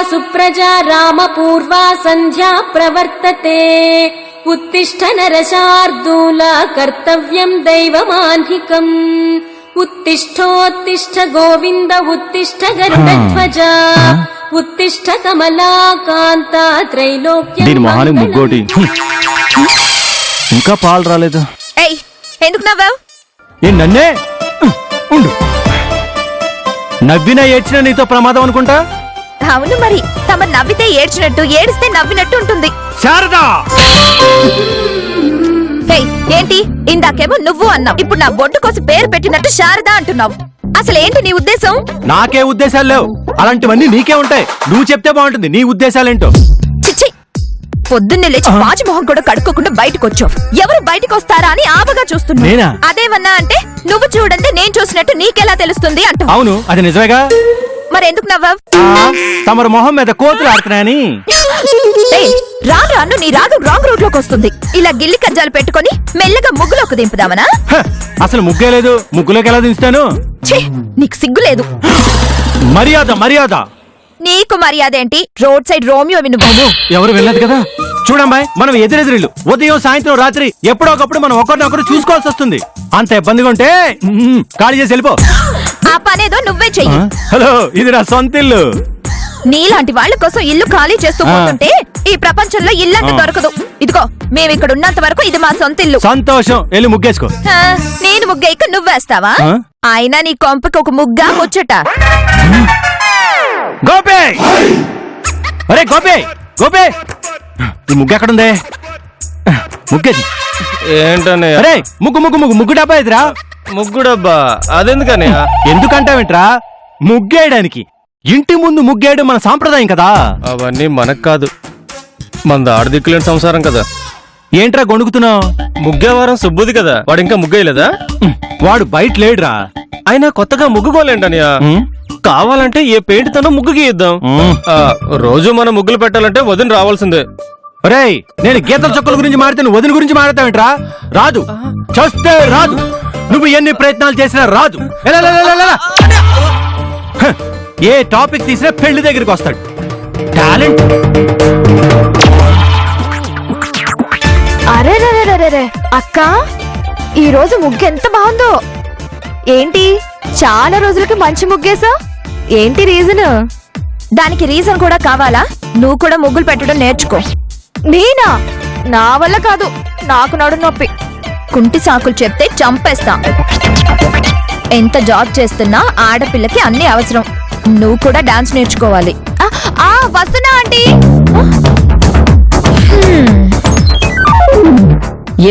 सुप्रजा रामपूर्वा सन्ध्या प्रवर्तते उत्तिष्ठ नरशार्दूल कर्तव्यं दैवमान्धिकम् उत्तिष्ठोत्तिष्ठ गोविन्द उत्तिष्ठ गरुडध्वज उत्तिष्ठ कमलाकान्ता त्रैलोक्यं मुग्गोटी ఇంకా పాలు రాలేదు. ఏయ్ ఎందుకు నవ్వావు? ఏ నన్నే ఉండు. నవ్వినా ఏడ్చినా నీతో ప్రమాదం అనుకుంటా. అవును మరి, తమ నవ్వితే ఏడ్చినట్టు ఏడిస్తే నవ్వినట్టు ఉంటుంది. శారదా ఏంటి ఇందాకేమో నువ్వు అన్నావు, ఇప్పుడు నా బొట్టు కోసం పేరు పెట్టినట్టు శారదా అంటున్నావు. అసలు ఏంటి నీ ఉద్దేశం? నాకే ఉద్దేశాలు లేవు, అలాంటివన్నీ నీకే ఉంటాయి. నువ్వు చెప్తే బాగుంటుంది నీ ఉద్దేశాలేంటో. పొద్దున్నే లేచి పాచిమొహం కూడా కడుక్కోకుండా బయటకు వచ్చావు. ఎవరు బయటకు వస్తారా అని ఆవగా చూస్తున్నా. అదేమన్నా అంటే నువ్వు చూడండి నేను చూసినట్టు నీకెలా తెలుస్తుంది అంటూ. అవును అది నిజమేగా. మరెందుకు నవ్వావు? తమరు మొహం మీద కోతులు ఆడుతున్నాయని. రాను రాను నీ రాగం రాంగ్ రూట్ లోకి వస్తుంది. ఇలా గిల్లి కజ్జాలు పెట్టుకుని మెల్లగా ముగ్గులోకి దింపుదామనా? అసలు ముగ్గే లేదు, ముగ్గులోకి ఎలా దించుతాను? నీకు సిగ్గు లేదు. మర్యాద మర్యాద. నీకు మర్యాద ఏంటి? రోడ్ సైడ్ రోమియో విను. ఎవరు వెళ్ళదు కదా. చూడమ్మాయి, మనం ఎదురెదురులు ఉదయం సాయంత్రం రాత్రి ఎప్పుడో ఒకప్పుడు మనం ఒకరినొకరు చూసుకోవాల్సి వస్తుంది. అంత ఇబ్బందిగా ఉంటే ఖాళీ చేసి వెళ్ళిపో. ఆ పనేదో నువ్వే చెయ్యి. హలో, ఇది నా సొంత ఇల్లు. నీలాంటి వాళ్ళ కోసం ఇల్లు ఖాళీ చేస్తూ పోతుంటే ఈ ప్రపంచంలో ఇల్లంటే దొరకదు. ఇదిగో మేము ఇక్కడ ఉన్నంత వరకు ఇది మా సొంత ఇల్లు. సంతోషం, వెళ్ళి ముగ్గేసుకో. నేను ముగ్గేయక నువ్వేస్తావా? అయినా నీ కొంపకి ఒక ముగ్గా ముచ్చట. గోపే, అరే గోపే గోపే, ఈ ముగ్గు ఎక్కడుందే? ముగ్గేది ఏంటనే? అరే ముగ్గు ముగ్గు ముగ్గు ముగ్గు డబ్బా ఎదురా. ముగ్గు డబ్బా అదెందుకనే? ఎందుకంటావేంట్రా? ముగ్గేయడానికి. ఇంటి ముందు ముగ్గేయడం మన సాంప్రదాయం కదా. అవన్నీ మనకు కాదు, మన ఆడదిక్కులేని సంసారం కదా. ఏంట్రా గొణుకుతున్నావు? ముగ్గేవారం సుబ్బుది కదా, వాడు ఇంకా ముగ్గేయలేదా? వాడు బయట లేడురా. అయినా కొత్తగా ముగ్గుకోలేంటనియా. కావాలంటే ఏ పెయింట్ తనో ముగ్గు గీయిద్దాం. రోజు మనం ముగ్గులు పెట్టాలంటే వదిన రావాల్సిందే. ఒరేయ్, నేను గీతల చొక్కల గురించి మాడితే నువ్వు వదిన గురించి మాడతావేంట్రా? రాదు, చేస్తే రాదు. నువ్వు ఎన్ని ప్రయత్నాలు చేసినా రాదు. ఏ టాపిక్ తీసినా పెళ్లి దగ్గరికి వస్తాడు. టాలెంట్. అరే అక్క, ఈ రోజు ముగ్గు ఎంత బాగుందో. ఏంటి చాలా రోజులకి మంచి ముగ్గేసా? ఏంటి రీజన్? దానికి రీజన్ కూడా కావాలా? నువ్వు కూడా ముగ్గులు పెట్టడం నేర్చుకో. నేనా? నా వల్ల కాదు, నాకు నడు నొప్పి. కుంటి సాకులు చెప్తే చంపేస్తా. ఎంత జాబ్ చేస్తున్నా ఆడపిల్లకి అన్ని అవసరం. నువ్వు కూడా డాన్స్ నేర్చుకోవాలి. వస్తున్నా ఆంటీ.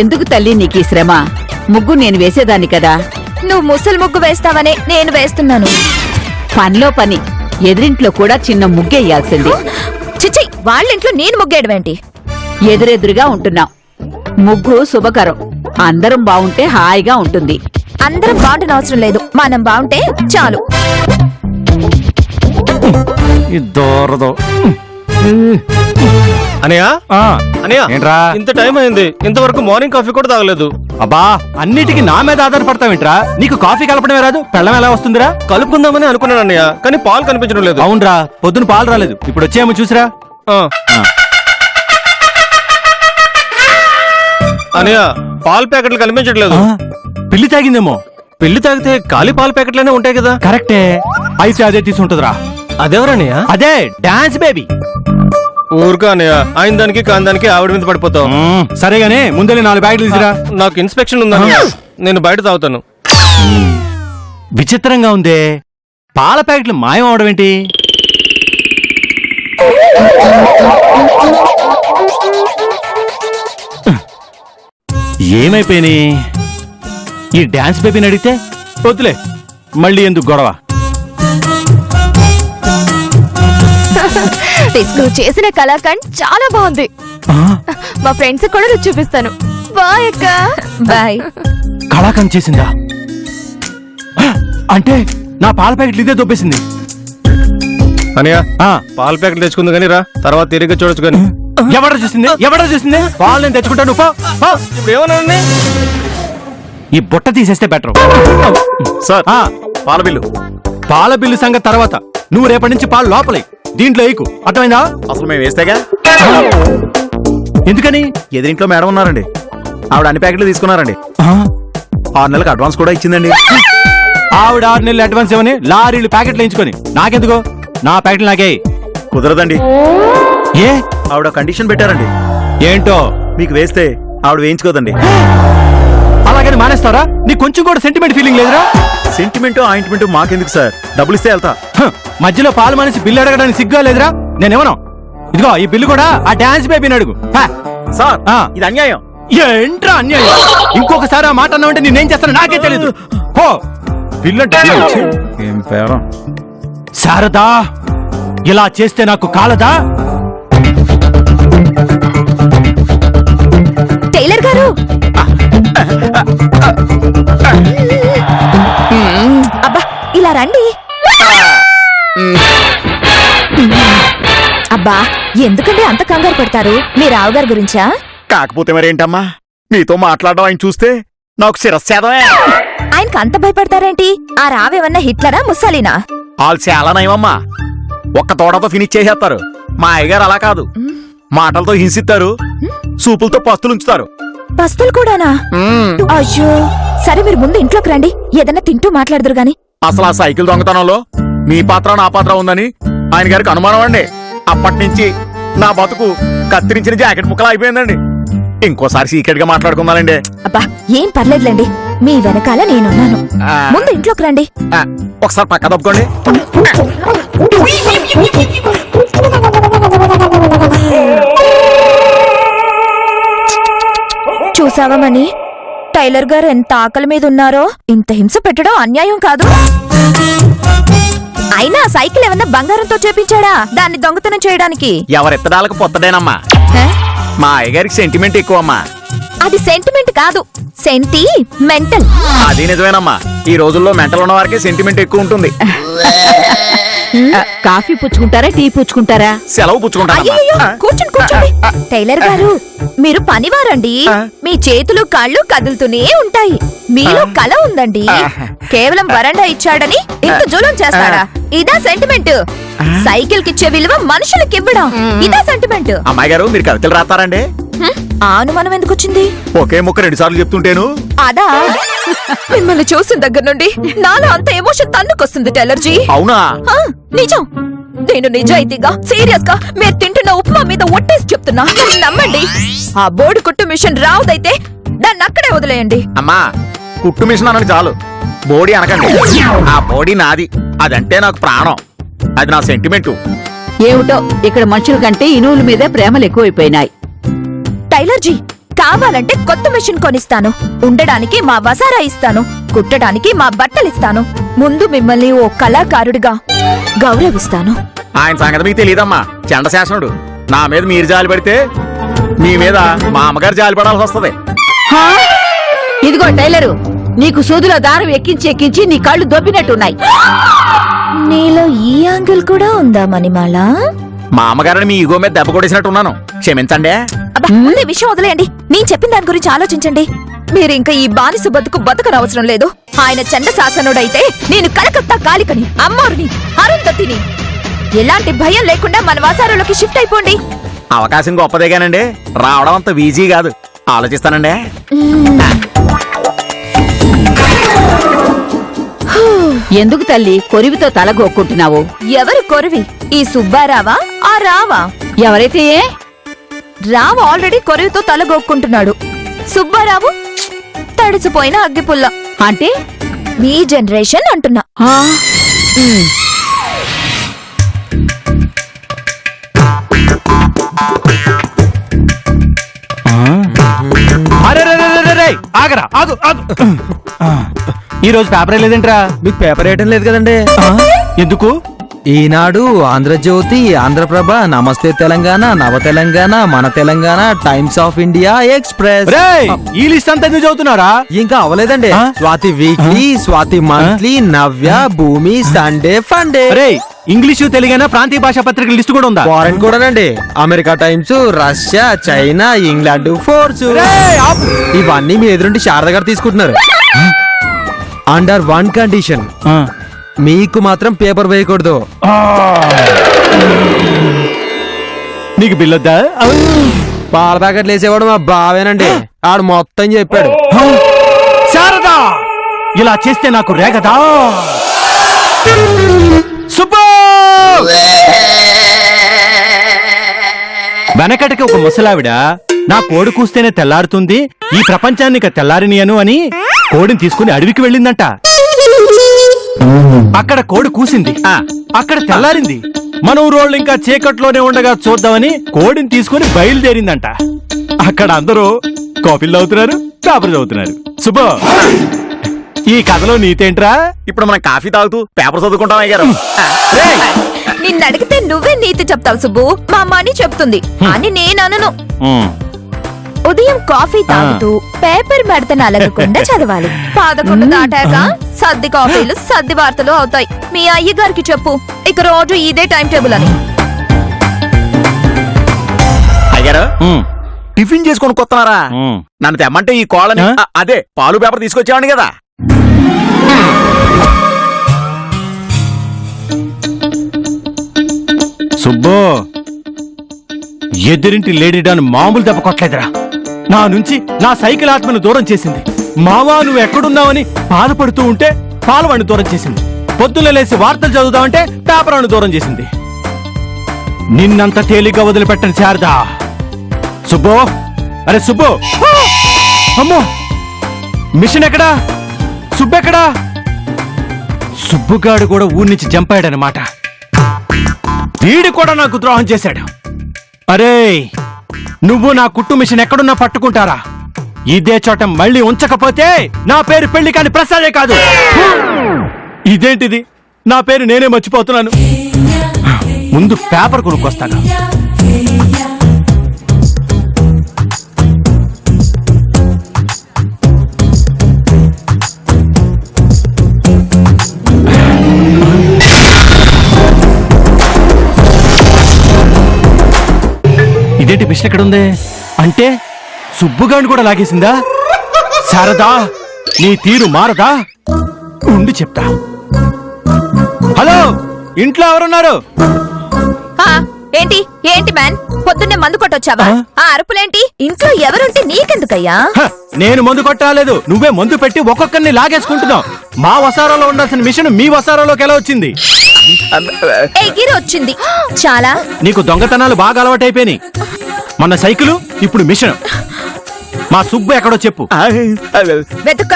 ఎందుకు తల్లి నీకీ శ్రమ? ముగ్గు నేను వేసేదాన్ని కదా. నువ్వు ముసలి ముగ్గు వేస్తావనే నేను వేస్తున్నాను. పనిలో పని, ఎదురింట్లో కూడా చిన్న ముగ్గేయాల్సింది. చిచ్చి, వాళ్ళింట్లో నేను ముగ్గేయడం ఏంటి? ఎదురెదురుగా ఉంటున్నాం. ముగ్గు శుభకరం. అందరం బావుంటే హాయిగా ఉంటుంది. అందరం బాగుంటున్న అవసరం లేదు, మనం బాగుంటే చాలు. అనయా అనయా, ఏంట్రా ఇంత టైం అయింది, ఇంతవరకు మార్నింగ్ కాఫీ కూడా తాగలేదు. అబ్బా, అన్నిటికీ నా మీద ఆధారపడతావేంట్రా? నీకు కాఫీ కలపడమే రాదు, పెళ్ళం ఎలా వస్తుందిరా? కలుపుకుందామని అనుకున్నాను అన్నయ్య, కానీ పాలు కనిపించడం లేదు. అవునరా, పొద్దున పాలు రాలేదు, ఇప్పుడు వచ్చేమో చూసిరా. అనయ్య, పాలు ప్యాకెట్లు కనిపించట్లేదు. పిల్లి తాగిందేమో. పెళ్లి తాగితే ఖాళీ పాల ప్యాకెట్లనే ఉంటాయి కదా. కరెక్టే, అయితే అదే తీసుంటదిరా. అదెవరన్నయ్య? అదే డాన్స్ బేబీ. ఊరుకా అన్నయ్య, ఆయన దానికి కాని దానికి ఆవిడ మీద పడిపోతావు. సరేగానే ముందే 4 బ్యాగులు తీసిరా. నాకు ఇన్స్పెక్షన్ ఉందా, నేను బయట తాగుతాను. విచిత్రంగా ఉందే, పాల ప్యాకెట్లు మాయం అవడం ఏంటి? ఏమైపోయినాయి? ఈ డాన్స్ బేబీని అడిగితే వద్దులే, మళ్ళీ ఎందుకు గొడవ? నువ్వు చేసిన కళాఖండ్ చాలా బాగుంది. మా ఫ్రెండ్స్ కూడా రుచి చూపిస్తాను. బాయ్ అక్క. బాయ్. కళాఖండ్ చేసిందా? అంటే నా పాల ప్యాకెట్లు ఇదే దొబ్బేసింది. అనయ్య, పాల ప్యాకెట్ తెచ్చుకుంది కానీ రా, తర్వాత తిరిగి చూడొచ్చు కానీ. ఎవడో చూసింది పాలు నేను తెచ్చుకుంటాను. ఇప్పుడు ఏమన్నా ఈ బుట్ట తీసేస్తే బెటర్. సార్, పాల బిల్లు. పాల బిల్లు సంగతి తర్వాత, నువ్వు రేపటి నుంచి పాలు లోపలే. దీంట్లో ఏకు అర్థమైందా? అసలు మేము వేస్తేగా. ఎందుకని? ఎదురింట్లో మేడం ఉన్నారండి, ఆవిడ అన్ని ప్యాకెట్లు తీసుకున్నారండి. 6 నెలలకు అడ్వాన్స్ కూడా ఇచ్చిందండి. ఆవిడ 6 నెలలు అడ్వాన్స్ ఇవ్వని లారీలు ప్యాకెట్లు వేయించుకొని నాకెందుకు? నా ప్యాకెట్లు నాకే. కుదరదండి, ఏ? ఆవిడ కండిషన్ పెట్టారండి. ఏంటో? మీకు వేస్తే ఆవిడ వేయించుకోదండి. అలాగని మానేస్తారా? నీకు కొంచెం కూడా సెంటిమెంట్ ఫీలింగ్ లేదురా? సెంటిమెంట్ ఆయింట్మెంట్ మాకెందుకు సార్, డబ్బులు ఇస్తే వెళ్తా. మధ్యలో పాలు మానేసి బిల్లు అడగడానికి సిగ్గా లేదురా? నేనేమన్నా ఇదిగో ఈ బిల్లు కూడా ఆ డాన్స్ బేబీని అడుగు. సార్ ఆ. ఇది అన్యాయం. ఏంట్రా అన్యాయం? ఇంకొకసారి ఆ మాట అన్నావంటే నేనేం చేస్తాను నాకే తెలీదు. పో. బిల్లు అంటే బిల్లు. ఛీ. ఏం పేరం. శారదా, ఇలా చేస్తే నాకు కాలదా? టైలర్ గారు, అబ్బా ఇలా రండి. అబ్బా ఎందుకంటే అంత కంగారు పడతారు? మీ రావుగారి గురించా? కాకపోతే మరేంటమ్మా, మీతో మాట్లాడడం ఆయన చూస్తే నాకు శిరస్సేదమే. ఆయనకు అంత భయపడతారేంటి? ఆ రావేమన్నా హిట్లరా ముస్సాలినా? వాళ్ళు చాలా నయమమ్మా, ఒక్క తోటతో ఫినిష్ చేసేస్తారు. మా అయ్యగారు అలా కాదు, మాటలతో హింసిస్తారు, సూపులతో పస్తులు ఉంచుతారు. పస్తులు కూడానా? అయ్యో సరే మీరు ముందు ఇంట్లోకి రండి, ఏదన్నా తింటూ మాట్లాడదురు గాని. అసలు ఆ సైకిల్ దొంగతనంలో మీ పాత్ర నా పాత్ర ఉందని ఆయన గారికి అనుమానం అండి. అప్పటి నుంచి నా బతుకు కత్తిరించిన జాకెట్ ముక్కలా అయిపోయిందండి. ఇంకోసారి సీక్రెట్ గా మాట్లాడుకుందానండి. అబ్బా ఏం పర్లేదులేండి, మీ వెనకాల నేనున్నాను. ముందు ఇంట్లోకి రండి. ఒకసారి పక్క తప్పుకోండి. చూసావా మణి, టైలర్ గారు ఎంత ఆకలి మీద ఉన్నారో. ఇంత హింస పెట్టడం అన్యాయం కాదు. అయినా ఆ సైకిల్ ఏమన్నా బంగారంతో చేపించాడా దాన్ని దొంగతనం చేయడానికి? ఎవరెత్తడాలకు పొత్తడేనమ్మా. హ? మా అయ్యగారికి సెంటిమెంట్ ఎక్కువమ్మా. అది సెంటిమెంట్ కాదు, సెంటి మెంటల్. అది నిజమేనమ్మా, ఈ రోజుల్లో మెంటల్ ఉన్న వారికి సెంటిమెంట్ ఎక్కువ ఉంటుంది. కాఫీ పుచ్చుకుంటారా, టీ పుచ్చుకుంటారా? సెలవు పుచ్చుకుంటానమ్మా. అయ్యయ్యో, కూర్చోండి కూర్చోండి. టైలర్ గారు మీరు పనివారండి, మీ చేతులు కాళ్ళు కదులుతూనే ఉంటాయి. మీలో కళ ఉందండి. కేవలం వరండా ఇచ్చాడని ఇంత జూలం చేస్తారా? ఇదా సెంటిమెంట్? సైకిల్ కిచ్చే విలువ మనుషులకి ఇవ్వడం, ఇదా సెంటిమెంట్? అమ్మాయి గారు మీరు కవితలు రాస్తారండి? ఆ అనుమానం ఎందుకు వచ్చింది? ఒకే ముక్క 2 సార్లు చెప్తుంటేను. అదా మిమ్మల్ని చూసిన దగ్గర నుండి నాలో అంత ఎమోషన్ తన్నుకొస్తుంది టైలర్జీ. అవునా? ఆ, నిజం. నేను నిజాయితీగా సీరియస్ గా మీరు తింటున్న ఉప్మా మీద ఒట్టేసి చెప్తున్నా, నమ్మండి. ఆ బోర్డు కుట్టు మిషన్ రావుదైతే దాన్ని అక్కడే వదిలేయండి. అమ్మా, కుట్టు మిషన్ అనని చాలు, బోడీ అనకండి. ఆ బోడీ నాది, అదంటే నాకు ప్రాణం, అది నా సెంటిమెంటు. ఏమిటో ఇక్కడ మనుషుల కంటే ఇనువుల మీదే ప్రేమలు ఎక్కువైపోయినాయి. టైలర్జీ కావాలంటే కొత్త మిషన్ కొనిస్తాను, ఉండడానికి మా వసారా ఇస్తాను, కుట్టడానికి మా బట్టలిస్తాను. ముందు మిమ్మల్ని ఓ కళాకారుడిగా గౌరవిస్తాను. ఆయన సంగతి మీకు తెలియదమ్మా, చండశాసనుడు. నా మీద మీరు జాలి పడితే మీ మీద మా అమ్మగారు జాలి పడాల్సి వస్తుంది. హా? ఇదిగో టైలరు, నీకు సూదులో దారం ఎక్కించి ఎక్కించి నీ కళ్ళు దొబ్బినట్టున్నాయి. నీలో ఈ యాంగిల్ కూడా ఉందా మణిమాల? మా అమ్మగారిని మీ ఈగో మీద దెబ్బ కొట్టేసినట్టున్నాను, క్షమించండి. అబ్బా, ముందు ఈ విషయం వదిలేయండి. నేను చెప్పిన దాని గురించి ఆలోచించండి. మీరు ఇంకా ఈ బానిస బతకనవసరం లేదు. ఆయన చండ శాసనుడైతే నేను కలకత్తా కాళికని, అమ్మోరుని, అరుంధతిని. ఎలాంటి భయం లేకుండా మన వాసారులోకి షిఫ్ట్ అయిపోండి. అవకాశం గొప్పదేగానండి, రావడం అంత ఈజీ కాదు. ఆలోచిస్తానండి. ఎందుకు తల్లి కొరివితో తల గోక్కుంటున్నావు? ఎవరు కొరివి? ఈ సుబ్బారావా ఆ రావా? ఎవరైతే ఏ? రావు ఆల్రెడీ కొరివితో తలగొక్కుంటున్నాడు. సుబ్బారావు తడిసిపోయిన అగ్గిపుల్ల. అంటే మీ జనరేషన్ అంటున్నా. ఆ? అరే ఆగరా, ఆగు ఆగు. ఈ రోజు పేపర్ లేదేంట్రా? మీకు పేపర్ వేయటం లేదు కదండి. ఎందుకు? ఈనాడు, ఆంధ్రజ్యోతి, ఆంధ్రప్రభ, నమస్తే తెలంగాణ, నవ తెలంగాణ, మన Telangana, times of India, express. రేయ్, ఈ లిస్ట్ అంతా ఎందుకు చదువుతున్నారా? ఇంకా అవలేదండి. ఆ? స్వాతి వీక్లీ, స్వాతి మంత్లీ, నవ్య, భూమి, సండే ఫండే. రే, ఇంగ్లీషు తెలుగైనా ప్రాంతీయ భాషా పత్రికల లిస్ట్ కూడా ఉందా? ఫారెన్ కూడానండి. America times, Russia, China, England, force. రేయ్, ఆపు. ఇవన్నీ మీ ఎదురుండి శారద గారు తీసుకుంటున్నారు. అండర్ వన్ కండిషన్, మీకు మాత్రం పేపర్ వేయకూడదు. నీకు బిల్లొద్దా? పాల ప్యాకెట్లు వేసేవాడు మా బావేనండి. ఆడు మొత్తం చెప్పాడు. శారదా, ఇలా చేస్తే నాకు రేగదా? సుబ్బు! వెనకటికి ఒక ముసలావిడ నా కోడి కూస్తేనే తెల్లారుతుంది, ఈ ప్రపంచాన్ని ఇక తెల్లారినియను అని కోడిని తీసుకుని అడవికి వెళ్ళిందంట. అక్కడ కోడి కూసింది, అక్కడ తెల్లారింది. మన ఊరోళ్ళు ఇంకా చీకట్లోనే ఉండగా చూద్దామని కోడిని తీసుకుని బయలుదేరిందంట. అక్కడ అందరూ కాఫీలు తాగుతున్నారు, పేపర్ చదువుతున్నారు. సుబ్బు, ఈ కథలో నీతేంట్రా? ఇప్పుడు మనం కాఫీ తాగుతూ పేపర్ చదువుకుంటాం అయ్యారు. నిన్ను అడిగితే నువ్వే నీతి చెప్తావు సుబ్బు, మా అమ్మ అని చెప్తుంది అని నేను అనను. ఉదయం కాఫీ తాగుతూ పేపర్ మడతను అలగకుండా చదవాలి. 11 దాటాక సర్ది కాఫీలు సర్ది వార్తలు అవుతాయి. మీ అయ్యగారికి చెప్పు ఇక రోజు ఇదే టైం టేబుల్ అని. అయ్యారు టిఫిన్ చేసుకొని కొత్తనారా? నన్ను తెమ్మంటే ఈ కోళ్ళని అదే పాలు పేపర్ తీసుకొచ్చావండి కదా. సుబ్బు, ఎదురింటి లేడీ డాన్ మామూలు దెబ్బ కొట్టలేదురా. నా నుంచి నా సైకిల్ ఆత్మను దూరం చేసింది. మావా నువ్వు ఎక్కడున్నావని బాధపడుతూ ఉంటే పాలవాడిని దూరం చేసింది. పొద్దున్న లేసి వార్తలు చదువుతామంటే పేపర్ను దూరం చేసింది. నిన్నంత తేలిగ్గా వదిలిపెట్టను శారదా. సుబ్బు, అరే సుబ్బు! అమ్మో, మిషన్ ఎక్కడా? సుబ్బెక్కడా? సుబ్బుగాడు కూడా ఊరి నుంచి జంపాడనమాట. వీడు కూడా నాకు ద్రోహం చేశాడు. అరే, నువ్వు నా కుట్టు మిషన్ ఎక్కడున్నా పట్టుకుంటారా? ఇదే చోట మళ్ళీ ఉంచకపోతే నా పేరు పెళ్లి కాని ప్రసాదే కాదు. ఇదేంటిది, నా పేరు నేనే మర్చిపోతున్నాను. ముందు పేపర్ కొనుక్కొస్తాను. ఇదేంటి మిషన్ ఎక్కడుంది? అంటే సుబ్బుగాడిని కూడా లాగేసిందా? శారదా, నీ తీరు మారదా? ఉండి చెప్తా. హలో, ఇంట్లో ఎవరున్నారు? ఏంటి ఏంటి మ్యాన్, పొద్దున్నే మందు కొట్టొచ్చావా? ఆ అరుపులేంటి? ఇంట్లో ఎవరుంటే నీకెందుకయ్యా? నేను మందు కొట్టాలేదు, నువ్వే మందు పెట్టి ఒక్కొక్కరిని లాగేసుకుంటున్నావు. మా వసారాలో ఉండాల్సిన మిషన్ మీ వసారాలోకి ఎలా వచ్చింది? ఎగిరి వచ్చింది. చాలా నీకు దొంగతనాలు బాగా అలవాటైపోయినాయి. మన సైకిలు ఇప్పుడు మిషన్. మా సుబ్బు ఎక్కడో చెప్పు. వెతుక్క.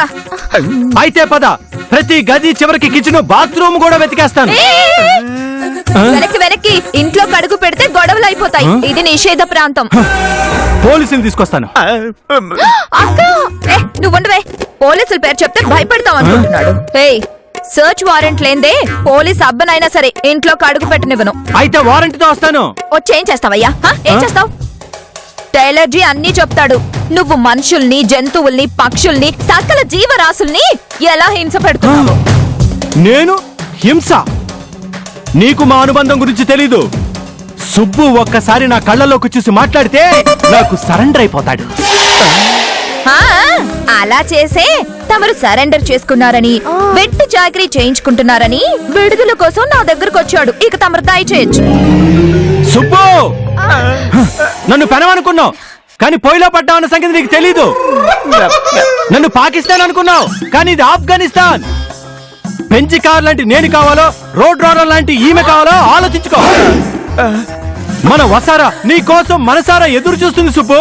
అయితే పద, ప్రతి గది చివరికి కిచెన్ బాత్రూమ్ కూడా వెతికేస్తాను. వెనక్కి వెనక్కి ఇంట్లో కడుగు పెడితే గొడవలు అయిపోతాయి. ఇది నిషేధ ప్రాంతం. పోలీసులు తీసుకొస్తాను. అక్క, నువ్వు ఉండవే. పోలీసుల పేరు చెప్తే భయపడతాం అనుకుంటున్నాడు. సర్చ్ వారెంట్ లేందే పోలీస్ అబ్బనైనా సరే ఇంట్లో కడుగు పెట్టనివ్వను. అయితే వారెంట్తో వస్తాను. వచ్చేం చేస్తావయ్యా? ఏం చేస్తావు? టైలర్జీ అన్నీ చెప్తాడు. నువ్వు మనుషుల్ని, జంతువుల్ని, పక్షుల్ని, సకల జీవరాశుల్ని ఎలా హింస పెడుతున్నావు? నేను హింస? నీకు మా అనుబంధం గురించి తెలీదు. సుబ్బు ఒక్కసారి నా కళ్ళలోకి చూసి మాట్లాడితే నాకు సరెండర్ అయిపోతాడు. అలా చేసే తమరు సరెండర్ చేసుకున్నారని, వెట్టి చాకరీ చేయించుకుంటున్నారని విడుదల కోసం నా దగ్గరకు వచ్చాడు. ఇక తమరు దాయి చేయొచ్చు. సుబ్బు, నన్ను పెనవనుకున్నావు కానీ పొయ్యిలో పడ్డావన్న సంగతి నీకు తెలీదు. నన్ను పాకిస్తాన్ అనుకున్నావు కానీ ఇది ఆఫ్ఘనిస్తాన్. బెంచ్ కార్ లాంటి నేను కావాలో, రోడ్ రోలర్ లాంటి ఈమె కావాలో ఆలోచించుకో. మన వసారా నీ కోసం మనసారా ఎదురు చూస్తుంది సుబ్బు.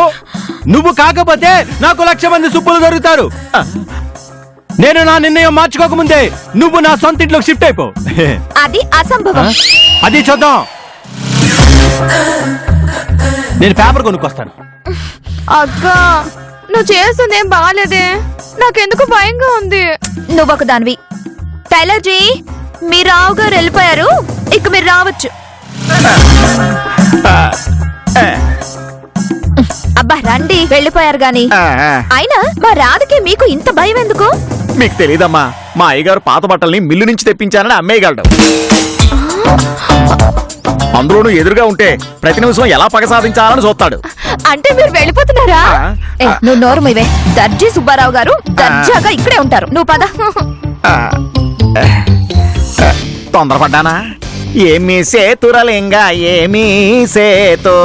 నువ్వు కాకపోతే నాకు 1,00,000 మంది సుబ్బులు దొరుకుతారు. నేను నా నిర్ణయం మార్చుకోకముందే నువ్వు నా సొంత ఇంట్లోకి షిఫ్ట్ అయిపో. అది అసంభవం. అది చూద్దాం. నేను పేపర్ కొనుక్కొస్తాను. అక్క, నువ్వు చేస్తుందేం బాగాలేదే. నాకెందుకు భయంగా ఉంది. నువ్వొక దానివి. టైలర్జీ, మీ రావు గారు వెళ్ళిపోయారు, ఇక మీరు రావచ్చు. అబ్బా రండి, వెళ్ళిపోయారు గాని. అయినా మా రాధకి మీకు ఇంత భయం ఎందుకు? మీకు తెలీదమ్మా, మా అయ్యగారు పాత బట్టల్ని మిల్లు నుంచి తెప్పించానని అమ్మేయగలడు. అందులోనూ ఎదురుగా ఉంటే ప్రతి నిమిషం ఎలా పగ సాధించాలని చూస్తాడు. అంటే మీరు వెళ్ళిపోతున్నారా? నువ్వు నోరు మీవే. దర్జీ సుబ్బారావు గారు దర్జాగా ఇక్కడే ఉంటారు. నువ్వు పద. తొందరపడ్డానా? ఏమి సేతురలింగ ఏమి సేతో,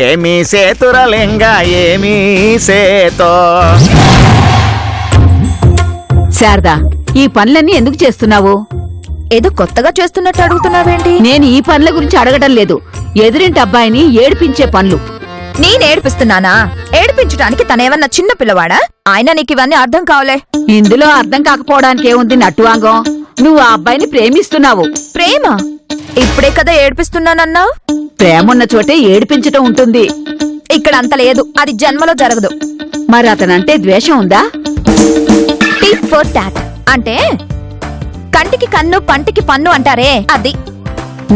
ఏమి సేతురలింగ ఏమి సేతో. శారదా, ఈ పనులన్నీ ఎందుకు చేస్తున్నావు? ఏదో కొత్తగా చేస్తున్నట్టు అడుగుతున్నావేంటి? నేను ఈ పనుల గురించి అడగడం లేదు, ఎదురింటి అబ్బాయిని ఏడిపించే పనులు. నేను ఏడిపిస్తున్నానా? ఏడిపించడానికి తనేమన్నా చిన్న పిల్లవాడా? ఆయన నీకు ఇవన్నీ అర్థం కావలే. ఇందులో అర్థం కాకపోవడానికి ఏముంది నట్టువాంగం? నువ్వు ఆ అబ్బాయిని ప్రేమిస్తున్నావు. ప్రేమ? ఇప్పుడే కదా ఏడిపిస్తున్నానన్నావు. ప్రేమున్న చోటే ఏడిపించటం ఉంటుంది. ఇక్కడ అంత లేదు, అది జన్మలో జరగదు. మరి అతనంటే ద్వేషం ఉందా? టీట్ ఫర్ టాట్ అంటే కంటికి కన్ను పంటికి పన్ను అంటారే అది.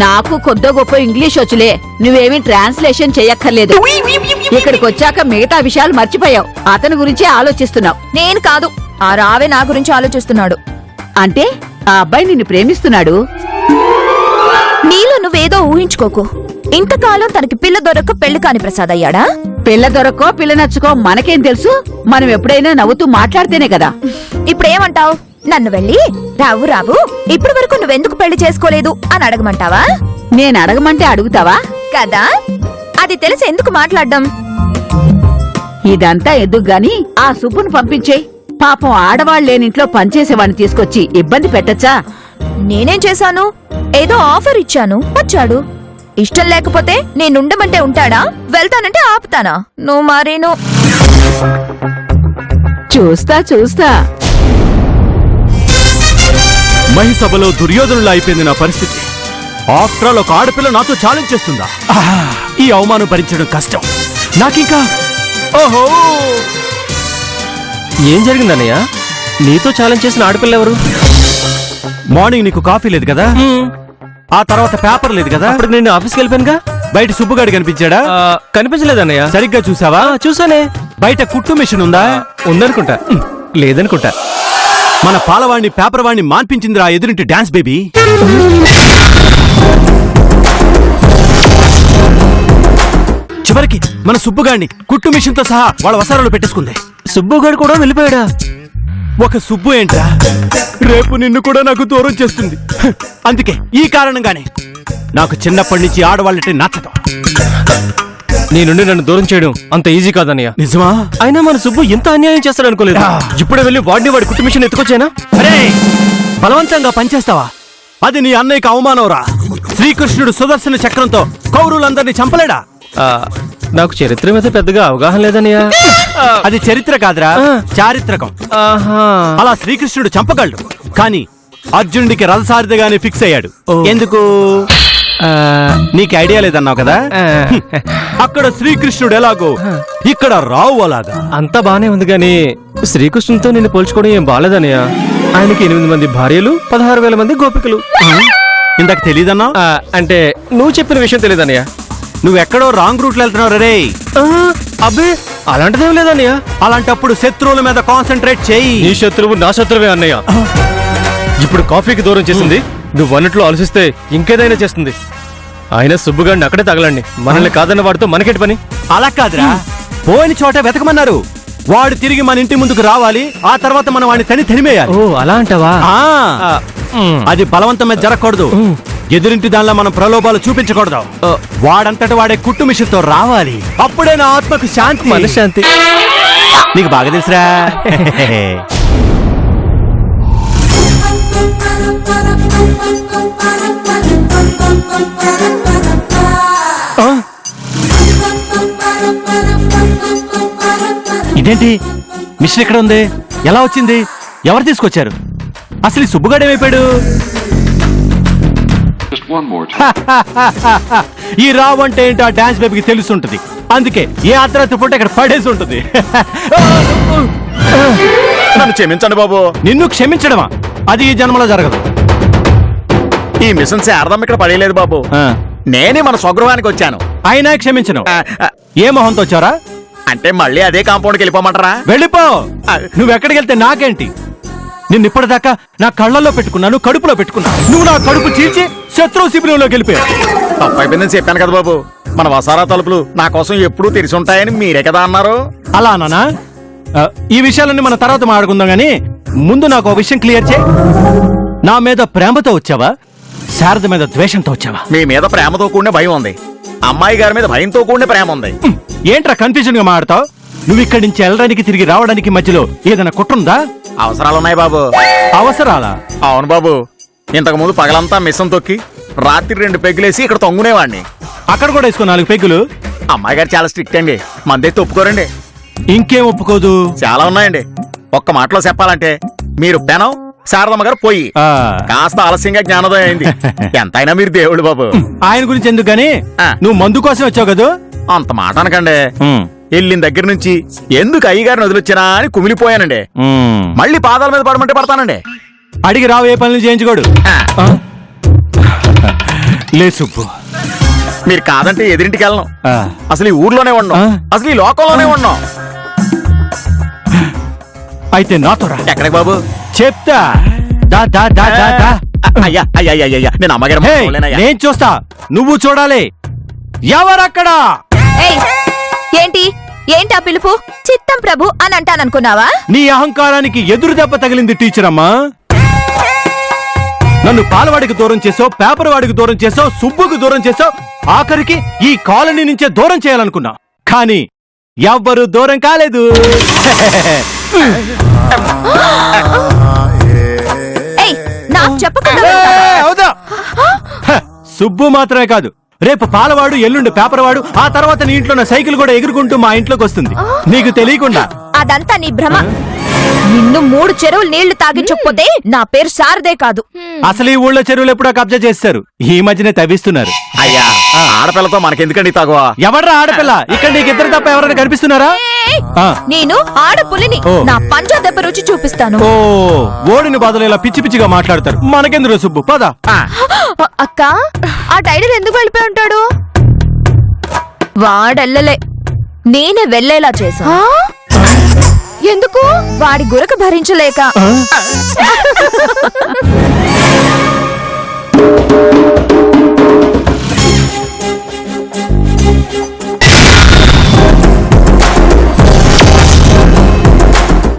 నాకు కొద్దో గొప్ప ఇంగ్లీష్ వచ్చులే, నువ్వేమీ ట్రాన్స్లేషన్ చెయ్యక్కర్లేదు. ఇక్కడికి వచ్చాక మిగతా విషయాలు మర్చిపోయావు, అతని గురించే ఆలోచిస్తున్నావు. నేను కాదు, ఆ రావే నా గురించి ఆలోచిస్తున్నాడు. అంటే ఆ అబ్బాయి నిన్ను ప్రేమిస్తున్నాడు. నీలో నువ్వేదో ఊహించుకోకు. ఇంతకాలం తనకి పిల్ల దొరక్క పెళ్లి కాని ప్రసాద్ అయ్యాడా? పిల్ల దొరక్కో పిల్ల నచ్చుకో మనకేం తెలుసు? మనం ఎప్పుడైనా నవ్వుతూ మాట్లాడితేనే కదా. ఇప్పుడేమంటావు? నన్ను వెళ్ళి రావు రావు ఇప్పటి వరకు నువ్వెందుకు పెళ్లి చేసుకోలేదు అని అడగమంటావా? నేను అడగమంటే అడుగుతావా? కదా, అది తెలిసి ఎందుకు మాట్లాడ్డం? ఇదంతా ఎందుకు గాని ఆ సుబ్బును పంపించేయ్. పాపం ఆడవాళ్ళు లేనింట్లో పనిచేసేవాడిని తీసుకొచ్చి ఇబ్బంది పెట్టచ్చా? నేనేం చేశాను? ఏదో ఆఫర్ ఇచ్చాను, వచ్చాడు. ఇష్టం లేకపోతే నేనుండమంటే ఉంటాడా? వెళ్తానంటే ఆపుతానా? నువ్వు మారేను. చూస్తా చూస్తా. మహిసభలో దుర్యోధనులా అయిపోయింది నా పరిస్థితి. ఆఫ్టర్ ఆల్ ఒక ఆడపిల్ల నాతో ఛాలెంజ్ చేస్తుందా? ఈ అవమానం భరించడం కష్టం నాకింకా. ఓహో, ఏం జరిగిందన్నయ్య? నీతో ఛాలెంజ్ చేసిన ఆడపిల్ల ఎవరు? మార్నింగ్ నీకు కాఫీ లేదు కదా, ఆ తర్వాత పేపర్ లేదు కదా, అప్పుడు నేను ఆఫీస్కి వెళ్ళిపోయానుగా. బయట సుబ్బుగాడు కనిపించాడా? కనిపించలేదన్నయ్య. సరిగ్గా చూసావా? చూసానే. బయట కుట్టు మిషన్ ఉందా? ఉందనుకుంటా. లేదనుకుంటా. మన పాలవాణ్ణి పేపర్ వాణ్ణి మాన్పించిందిరా ఎదురింటి డాన్స్ బేబీ. చివరికి మన సుబ్బుగాడిని కుట్టు మిషన్ తో సహా వాళ్ళ వసారాలు పెట్టేసుకుంది. సుబ్బుగాడు కూడా వెళ్ళిపోయాడా? ఒక సుబ్బు ఏంట్రా, రేపు నిన్ను కూడా నాకు దూరం చేస్తుంది. అందుకే ఈ కారణంగానే నాకు చిన్నప్పటి నుంచి ఆడవాళ్ళంటే నచ్చదు. నీ నుండి నన్ను దూరం చేయడం అంత ఈజీ కాదన్నయ్య. నిజమా? అయినా మన సుబ్బు ఎంత అన్యాయం చేస్తాడు అనుకోలేదు. ఇప్పుడే వెళ్ళి వాడి కుట్టు మిషన్ ఎత్తుకొచ్చానా? అరే, బలవంతంగా పనిచేస్తావా? అది నీ అన్నయ్యకి అవమానవరా. శ్రీకృష్ణుడు సుదర్శన చక్రంతో కౌరవులందరినీ చంపలేడా? నాకు చరిత్ర మీద పెద్దగా అవగాహన లేదన్నయ్య. అది చరిత్ర కాదురా, చారిత్రకం. అలా శ్రీకృష్ణుడు చంపగలడు, కానీ అర్జునుడికి రథసారథిగానే ఫిక్స్ అయ్యాడు. ఎందుకు? నీకు ఐడియా లేదన్నావు కదా. అక్కడ శ్రీకృష్ణుడు ఎలాగో ఇక్కడ రావు అలాగా. అంతా బానే ఉంది గాని శ్రీకృష్ణునితో నిన్ను పోల్చుకోవడం ఏం బాలేదన్నయ్య. ఆయనకి 8 మంది భార్యలు, 16,000 మంది గోపికలు. ఇందాక తెలీదన్నా? అంటే నువ్వు చెప్పిన విషయం తెలియదన్నయ్య. నువ్వెక్కడో రాంగ్ రూట్ లో వెళ్తున్నావు రే. అబ్బే, అలాంటిదేం లేదన్నయ్య. అలాంటప్పుడు శత్రువుల మీద కాన్సన్ట్రేట్ చేయి. నీ శత్రువు నా శత్రువే అన్నయ్య. ఇప్పుడు కాఫీకి దూరం చేసింది నువ్వు అన్నట్లు ఆలోచిస్తే ఇంకేదైనా చేస్తుంది. ఆయన సుబ్బుగాడిని అక్కడే తగలండి, మనల్ని కాదన్న వాడితో మనకెటి పని? అలా కాదురా, పోయిన చోట వెతకమన్నారు. వాడు తిరిగి మన ఇంటి ముందుకు రావాలి, ఆ తర్వాత మనం వాడిని తనిమేయాలి. ఓ, అలా అంటావా? అది బలవంతం మీద జరగకూడదు. ఎదురింటి దానిలో మనం ప్రలోభాలు చూపించకూడదు. వాడంతట వాడే కుట్టు మిషన్తో రావాలి. అప్పుడే నా ఆత్మకు శాంతి, మనశ్శాంతి. నీకు బాగా తెలుసురా. ఇదేంటి మిషన్ ఎక్కడ ఉంది? ఎలా వచ్చింది? ఎవరు తీసుకొచ్చారు? అసలు ఈ సుబ్బుగాడు ఏమైపోయాడు? ఈ రావు అంటే ఏంటో ఆ డాన్స్ బేబీకి తెలుసుంటది. అందుకే ఏ అర్ధరాత్రి పూట ఇక్కడ పడేసి ఉంటుంది. నన్ను క్షమించండి బాబు. నిన్ను క్షమించడమా? అది ఈ జన్మలో జరగదు. ఈ మిషన్ శారదమ్మ ఇక్కడ పడేయలేదు బాబు. నేనే మన స్వగృహానికి వచ్చాను. అయినా క్షమించను. ఏ మొహంతో వచ్చారా? అంటే మళ్ళీ అదే కాంపౌండ్కి వెళ్ళిపోమంటారా? వెళ్ళిపో. నువ్వెక్కడికి వెళ్తే నాకేంటి? నిన్ను ఇప్పటిదాకా నా కళ్ళల్లో పెట్టుకున్నాను, కడుపులో పెట్టుకున్నా. నువ్వు నా కడుపు చీల్చి శత్రువు శిబిరంలోకి వెళ్ళిపోయావు. తప్పైపోయిందని చెప్పాను కదా బాబు. మన వసారా తలుపులు నా కోసం ఎప్పుడూ తెరిచి ఉంటాయని మీరే కదా అన్నారు. అలా నానా? ఈ విషయాలన్నీ మన తర్వాత మాట్లాడుకుందాం గానీ ముందు నాకు ఒక విషయం క్లియర్ చేయి. నా మీద ప్రేమతో వచ్చావా, శారద మీద ద్వేషంతో వచ్చావా? మీ మీద ప్రేమతో కూడిన భయం ఉంది, అమ్మాయి గారి మీద భయంతో కూడిన ప్రేమ ఉంది. ఏంట్రా కన్ఫ్యూజన్ గా మాడతావు? నువ్వు ఇక్కడి నుంచి వెళ్ళడానికి తిరిగి రావడానికి మధ్యలో ఏదైనా కుట్రుందా? అవసరాలున్నాయి బాబు. అవసరాలా? అవును బాబు, ఇంతకు ముందు పగలంతా మిసం తొక్కి రాత్రి 2 పెగ్గులేసి ఇక్కడ తొంగునేవాడిని. అక్కడ కూడా వేసుకో 4 పెగ్గులు. అమ్మాయి గారు చాలా స్ట్రిక్ట్ అండి, మందైతే ఒప్పుకోరండి. ఇంకేం ఒప్పుకోదు? చాలా ఉన్నాయండి. ఒక్క మాటలో చెప్పాలంటే మీరు పెనం, శారదమ్మ గారు పోయి. ఆ, కాస్త ఆలస్యంగా జ్ఞానోదయం అయింది. ఎంతైనా మీరు దేవుడు బాబు. ఆయన గురించి ఎందుకు గాని ఆ. నువ్వు మందు కోసం వచ్చావు కదూ? అంత మాట అనకండి. వెళ్ళిన దగ్గర నుంచి ఎందుకు అయ్యగారిని వదిలొచ్చినా అని కుమిలిపోయానండి. మళ్ళీ పాదాల మీద పడమంటే పడతానండి. అడిగి రావు, ఏ పనులు చేయించుకోడు. ఆ, ఆ? లే సుబ్బు, మీరు కాదంటే ఎదిరింటికి వెళ్ళను. ఆ, అసలు ఈ ఊర్లోనే ఉన్నాం, ఆ? అసలు ఈ లోకంలోనే ఉన్నాం. అయితే నాతో రా. ఎక్కడికి బాబు? చెప్తా. దా దా దా దా దా. అయ్యా అయ్యా అయ్యా అయ్యా, నేను అమ్మగారు హే, మాట్లాడలేనయ్యా. నేను చూస్తా, నువ్వు చూడాలి. ఎవరక్కడా? ఏయ్, ఏంటి ఏంటి ఆ పిలుపు? చిత్తం ప్రభు అని అంటాననుకున్నావా? నీ అహంకారానికి ఎదురు దెబ్బ తగిలింది టీచర్ అమ్మా. నన్ను పాలవాడికి దూరం చేసావు, పేపర్ వాడికి దూరం చేసావు, సుబ్బుకు దూరం చేసావు, ఆఖరికి ఈ కాలనీ నుంచే దూరం చేయాలనుకున్నా. కానీ ఎవ్వరూ దూరం కాలేదు. ఏయ్, నాకు చెప్పకుండా ఏ, వెళ్తావా? అవుదా? హ, సుబ్బు మాత్రమే కాదు, రేపు పాలవాడు, ఎల్లుండి పేపర్ వాడు, ఆ తర్వాత నీ ఇంట్లో ఉన్న సైకిల్ కూడా ఎగురుకుంటూ మా ఇంట్లోకి వస్తుంది, నీకు తెలియకుండా. అదంతా నీ భ్రమ. నిన్ను 3 చెరువులు నీళ్లు తాగించకపోతే నా పేరు శారదే కాదు. అసలు ఈ ఊళ్ళో చెరువులు ఎప్పుడో కబ్జా చేస్తారు, ఈ మధ్యనే తవ్విస్తున్నారు. అయ్యా, ఆడపిల్లతో మనకెందుకండి తగువ? ఎవర్రా ఆడపిల్ల? ఇక్కడ నీకు ఇద్దరు తప్ప ఎవరైనా కనిపిస్తున్నారా? ఏయ్, ఆ. నేను ఆడపులిని. ఓ. నా పంచా దెబ్బ రుచి చూపిస్తాను. ఓ, ఓడిని బాధలు ఇలా పిచ్చి పిచ్చిగా మాట్లాడతారు. మనకెందుకు సుబ్బు, పద. అక్క, ఆ టైలర్ ఎందుకు వెళ్ళిపోయి ఉంటాడు? వాడెల్లలే, నేనే వెళ్ళేలా చేశా. ఎందుకు? వాడి గురక భరించలేక.